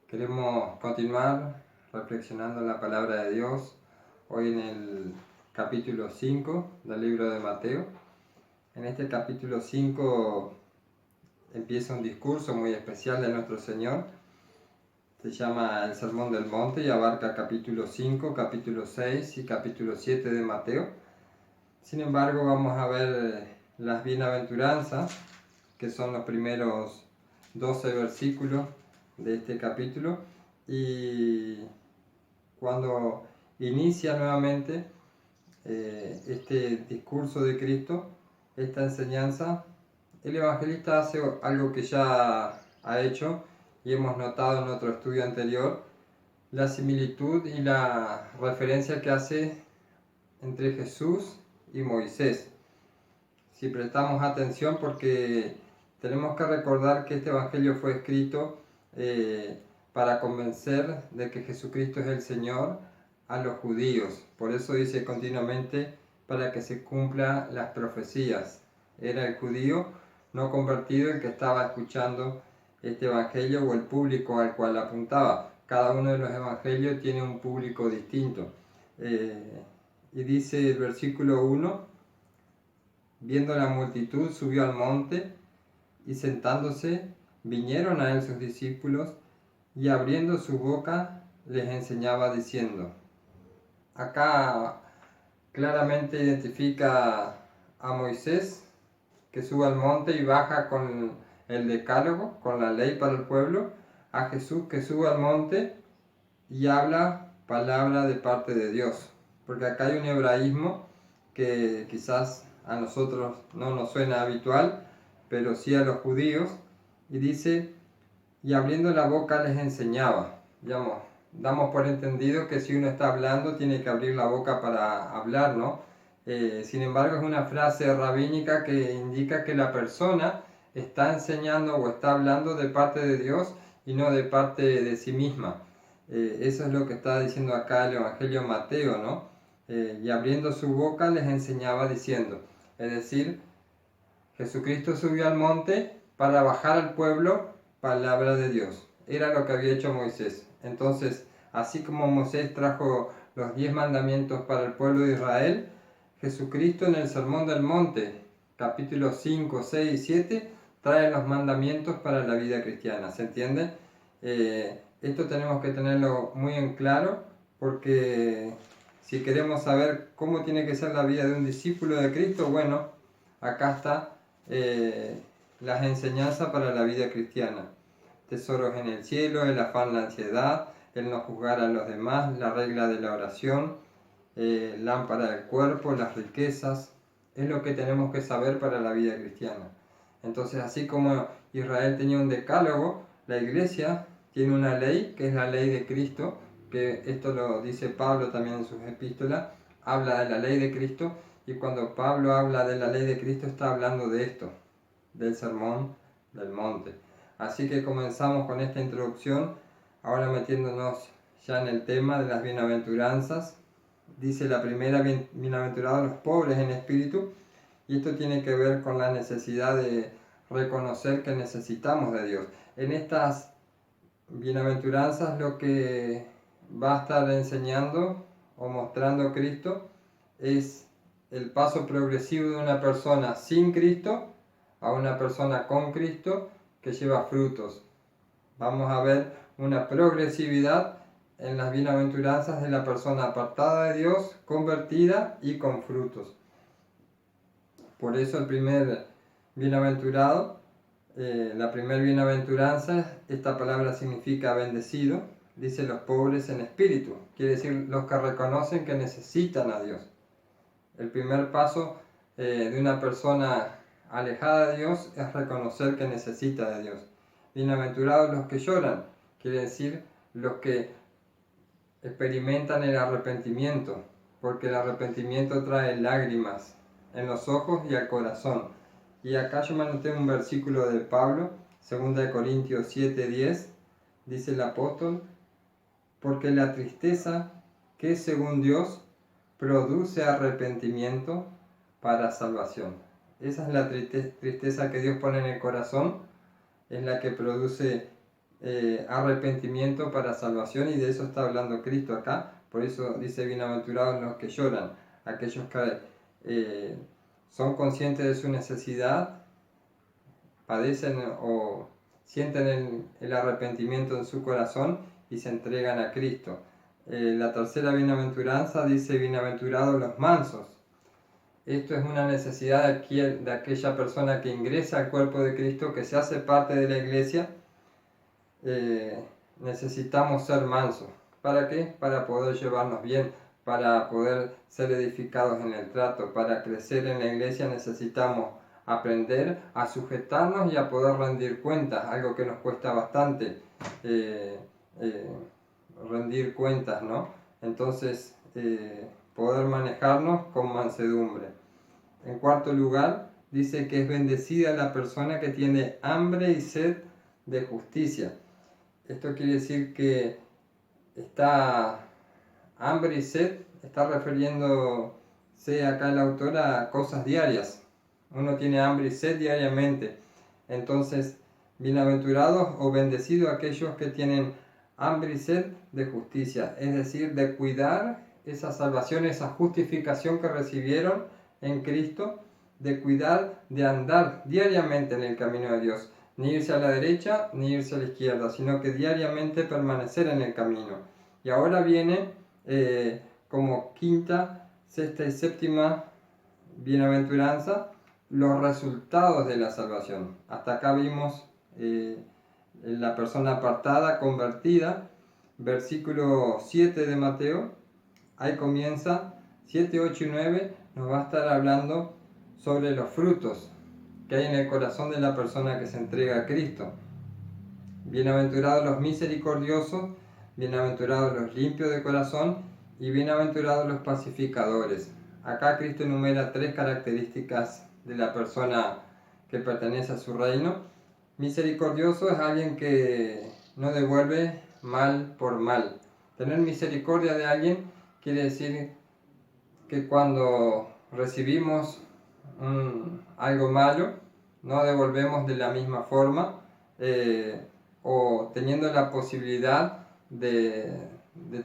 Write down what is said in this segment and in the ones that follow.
Queremos continuar reflexionando en la palabra de Dios, hoy en el capítulo 5 del libro de Mateo. En este capítulo 5 empieza un discurso muy especial de nuestro Señor. Se llama el Sermón del Monte y abarca capítulo 5, capítulo 6 y capítulo 7 de Mateo. Sin embargo, vamos a ver las bienaventuranzas, que son los primeros 12 versículos de este capítulo, y cuando inicia nuevamente este discurso de Cristo, esta enseñanza, el evangelista hace algo que ya ha hecho y hemos notado en otro estudio anterior, la similitud y la referencia que hace entre Jesús y Moisés. Si prestamos atención, porque tenemos que recordar que este evangelio fue escrito para convencer de que Jesucristo es el Señor a los judíos. Por eso dice continuamente, para que se cumplan las profecías. Era el judío no convertido el que estaba escuchando este evangelio, o el público al cual apuntaba. Cada uno de los evangelios tiene un público distinto. Y dice el versículo 1, viendo la multitud, subió al monte, y sentándose, vinieron a él sus discípulos, y abriendo su boca, les enseñaba diciendo. Acá claramente identifica a Moisés, que sube al monte y baja con el decálogo, con la ley para el pueblo, a Jesús, que sube al monte y habla palabra de parte de Dios. Porque acá hay un hebraísmo que quizás a nosotros no nos suena habitual, pero sí a los judíos, y dice, y abriendo la boca les enseñaba. Digamos, damos por entendido que si uno está hablando tiene que abrir la boca para hablar, ¿no? Sin embargo, es una frase rabínica que indica que la persona está enseñando o está hablando de parte de Dios y no de parte de sí misma. Eso es lo que está diciendo acá el Evangelio Mateo, ¿no? Y abriendo su boca les enseñaba diciendo. Es decir, Jesucristo subió al monte para bajar al pueblo palabra de Dios. Era lo que había hecho Moisés. Entonces, así como Moisés trajo los 10 mandamientos para el pueblo de Israel, Jesucristo en el Sermón del Monte, capítulos 5, 6 y 7, trae los mandamientos para la vida cristiana. ¿Se entiende? Esto tenemos que tenerlo muy en claro, porque si queremos saber cómo tiene que ser la vida de un discípulo de Cristo, bueno, acá está las enseñanzas para la vida cristiana. Tesoros en el cielo, el afán, la ansiedad, el no juzgar a los demás, la regla de la oración, lámpara del cuerpo, las riquezas, es lo que tenemos que saber para la vida cristiana. Entonces, así como Israel tenía un decálogo, la iglesia tiene una ley, que es la ley de Cristo, que esto lo dice Pablo también en sus epístolas, habla de la ley de Cristo, y cuando Pablo habla de la ley de Cristo está hablando de esto, del sermón del monte. Así que comenzamos con esta introducción, ahora metiéndonos ya en el tema de las bienaventuranzas. Dice la primera, bienaventurados los pobres en espíritu, y esto tiene que ver con la necesidad de reconocer que necesitamos de Dios. En estas bienaventuranzas lo que va a estar enseñando o mostrando Cristo es el paso progresivo de una persona sin Cristo a una persona con Cristo que lleva frutos. Vamos a ver una progresividad en las bienaventuranzas de la persona apartada de Dios, convertida y con frutos. Por eso el primer bienaventurado, la primera bienaventuranza, esta palabra significa bendecido, dice los pobres en espíritu, quiere decir los que reconocen que necesitan a Dios. El primer paso de una persona alejada de Dios es reconocer que necesita de Dios. Bienaventurados los que lloran, quiere decir los que experimentan el arrepentimiento, porque el arrepentimiento trae lágrimas en los ojos y al corazón. Y acá yo me anoté un versículo de Pablo, 2 Corintios 7:10, dice el apóstol, porque la tristeza que según Dios produce arrepentimiento para salvación. Esa es la tristeza que Dios pone en el corazón, es la que produce arrepentimiento para salvación, y de eso está hablando Cristo acá. Por eso dice: bienaventurados los que lloran, aquellos que son conscientes de su necesidad, padecen o sienten el arrepentimiento en su corazón y se entregan a Cristo. La tercera bienaventuranza dice: bienaventurados los mansos. Esto es una necesidad de aquella persona que ingresa al cuerpo de Cristo, que se hace parte de la iglesia. Necesitamos ser mansos. ¿Para qué? Para poder llevarnos bien, para poder ser edificados en el trato, para crecer en la iglesia necesitamos aprender a sujetarnos y a poder rendir cuentas, algo que nos cuesta bastante rendir cuentas, ¿no? Entonces, poder manejarnos con mansedumbre. En cuarto lugar, dice que es bendecida la persona que tiene hambre y sed de justicia. Esto quiere decir que hambre y sed está refiriéndose acá el autor a cosas diarias. Uno tiene hambre y sed diariamente. Entonces, bienaventurados o bendecidos aquellos que tienen hambre y sed de justicia, es decir, de cuidar esa salvación, esa justificación que recibieron en Cristo, de cuidar, de andar diariamente en el camino de Dios, ni irse a la derecha ni irse a la izquierda, sino que diariamente permanecer en el camino. Y ahora viene como quinta, sexta y séptima bienaventuranza, los resultados de la salvación. Hasta acá vimos la persona apartada, convertida, versículo 7 de Mateo. Ahí comienza, 7, 8 y 9, nos va a estar hablando sobre los frutos que hay en el corazón de la persona que se entrega a Cristo. Bienaventurados los misericordiosos, bienaventurados los limpios de corazón y bienaventurados los pacificadores. Acá Cristo enumera 3 características de la persona que pertenece a su reino. Misericordioso es alguien que no devuelve mal por mal. Tener misericordia de alguien quiere decir que cuando recibimos algo malo, no devolvemos de la misma forma, o teniendo la posibilidad de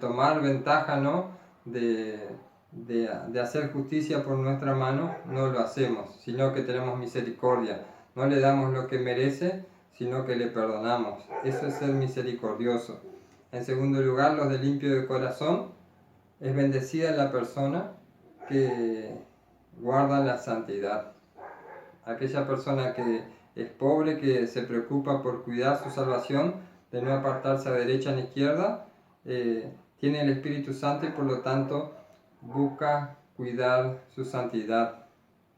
tomar ventaja, ¿no? de hacer justicia por nuestra mano, no lo hacemos, sino que tenemos misericordia. No le damos lo que merece, sino que le perdonamos. Eso es ser misericordioso. En segundo lugar, los de limpio de corazón. Es bendecida la persona que guarda la santidad. Aquella persona que es pobre, que se preocupa por cuidar su salvación, de no apartarse a derecha ni izquierda, tiene el Espíritu Santo y por lo tanto busca cuidar su santidad.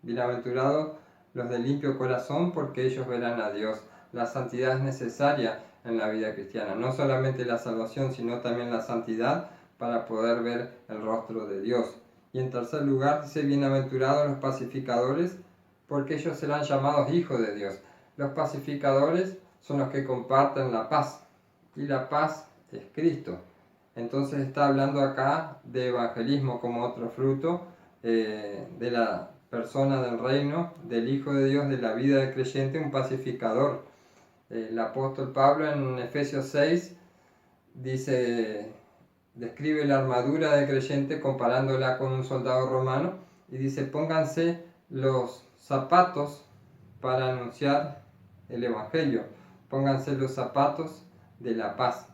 Bienaventurados los de limpio corazón, porque ellos verán a Dios. La santidad es necesaria en la vida cristiana, no solamente la salvación, sino también la santidad para poder ver el rostro de Dios. Y en tercer lugar dice: bienaventurados los pacificadores, porque ellos serán llamados hijos de Dios. Los pacificadores son los que comparten la paz, y la paz es Cristo. Entonces está hablando acá de evangelismo como otro fruto de la persona del reino, del Hijo de Dios, de la vida del creyente, un pacificador. El apóstol Pablo en Efesios 6 describe la armadura del creyente comparándola con un soldado romano y dice: pónganse los zapatos para anunciar el Evangelio, pónganse los zapatos de la paz.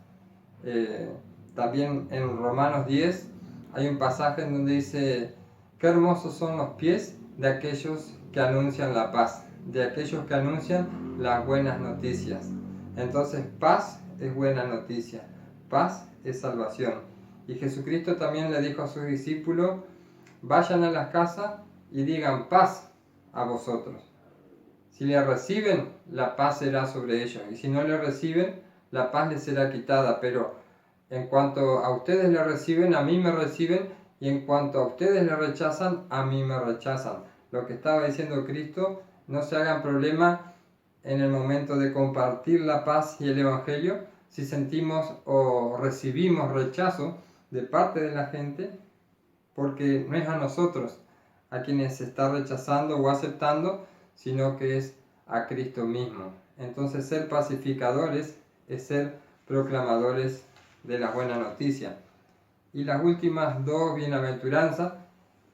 También en Romanos 10 hay un pasaje en donde dice: qué hermosos son los pies de aquellos que anuncian la paz, de aquellos que anuncian las buenas noticias. Entonces, paz es buena noticia, paz es salvación. Y Jesucristo también le dijo a sus discípulos: vayan a las casas y digan paz a vosotros. Si le reciben, la paz será sobre ellos, y si no le reciben, la paz les será quitada. Pero en cuanto a ustedes le reciben, a mí me reciben, y en cuanto a ustedes le rechazan, a mí me rechazan. Lo que estaba diciendo Cristo: no se hagan problema en el momento de compartir la paz y el Evangelio. Si sentimos o recibimos rechazo de parte de la gente, porque no es a nosotros a quienes se está rechazando o aceptando, sino que es a Cristo mismo. Entonces, ser pacificadores es ser proclamadores de la buena noticia. Y las últimas dos bienaventuranzas,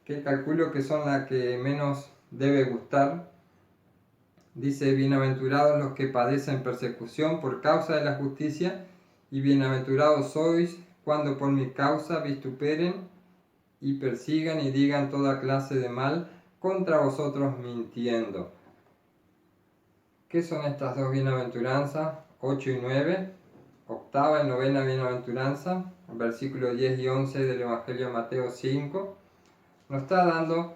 que calculo que son las que menos debe gustar, dice: bienaventurados los que padecen persecución por causa de la justicia, y bienaventurados sois cuando por mi causa vituperen y persigan y digan toda clase de mal contra vosotros mintiendo. ¿Qué son estas dos bienaventuranzas? 8 y 9. Octava y novena bienaventuranza, versículos 10 y 11 del Evangelio de Mateo 5, nos está dando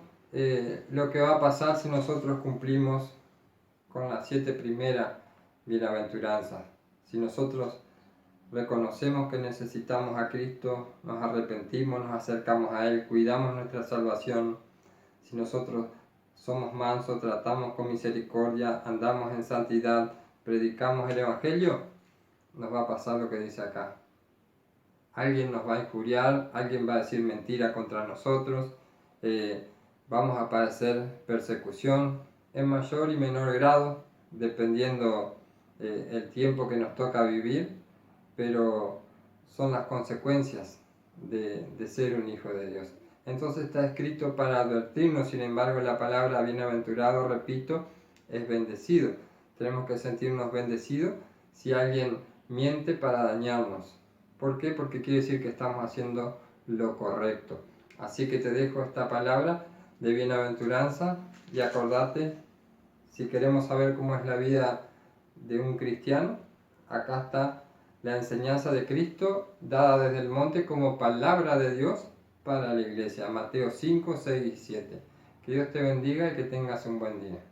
lo que va a pasar si nosotros cumplimos con las 7 primeras bienaventuranzas. Si nosotros reconocemos que necesitamos a Cristo, nos arrepentimos, nos acercamos a Él, cuidamos nuestra salvación. Si nosotros somos mansos, tratamos con misericordia, andamos en santidad, predicamos el Evangelio, nos va a pasar lo que dice acá. Alguien nos va a injuriar, alguien va a decir mentira contra nosotros, vamos a padecer persecución en mayor y menor grado, dependiendo el tiempo que nos toca vivir, pero son las consecuencias de ser un hijo de Dios. Entonces está escrito para advertirnos. Sin embargo, la palabra bienaventurado, repito, es bendecido. Tenemos que sentirnos bendecidos si alguien miente para dañarnos. ¿Por qué? Porque quiere decir que estamos haciendo lo correcto. Así que te dejo esta palabra de bienaventuranza y acordate, si queremos saber cómo es la vida de un cristiano, acá está la enseñanza de Cristo dada desde el monte como palabra de Dios para la iglesia. Mateo 5, 6 y 7. Que Dios te bendiga y que tengas un buen día.